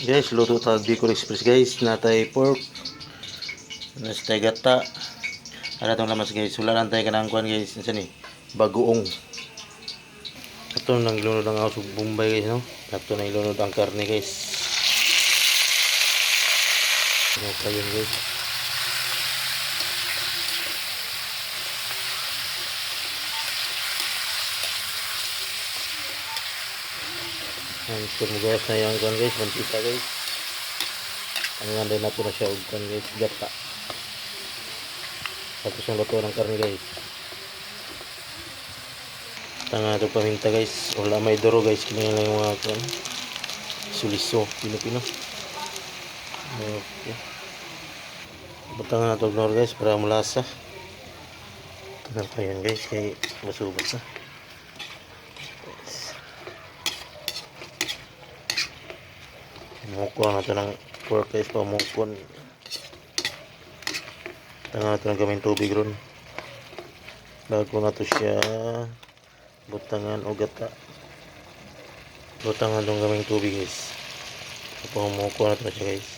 Guys, luto tag Bicol Express guys. Natay pork. Natay gata. Ada tong lamas guys. Wala lang tayo kanang kuan guys. Isa ni bagoong. Ito nang ilunod ang ausog Bombay guys no. Ito nang ilunod ang karne guys. Ano pa yun guys. Tumugas na yung kuan guys. Mantika guys. Ang nga din natin na siya og kuan guys. Gata. Tapos yung luto ng karne guys. Tanga ito paminta guys. Wala may duro guys. Kinain lang yung mga kuan. Suliso. Pino-pino. Okay. Butangan na ito ignore guys. Para mulasa. Ito pa yun guys. Kaya masubot na. Mukuha na ito ng pork guys. Pamukon. Tanga ito ng kaming tubig ron. Bago na ito siya butangan o gata. Butangan itong kaming tubig guys. Pumukuha na ito siya guys.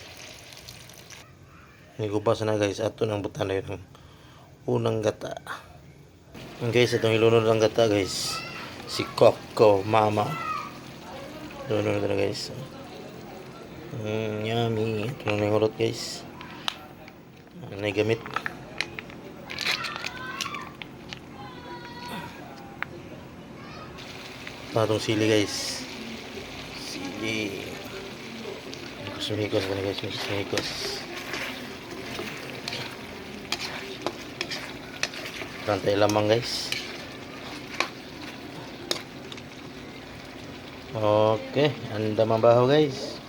Nagubas na guys. Ato nang butan na yun ng unang gata. Guys, itong ilunod ng gata guys. Si Coco Mama. Ilunod na guys. Yummy. Ito na yung urot guys. Gamit. Itong sili guys. Sili. Sumikos ba na guys? Sumikos. Rantay lamang guys. Okay. Anda mabaho guys.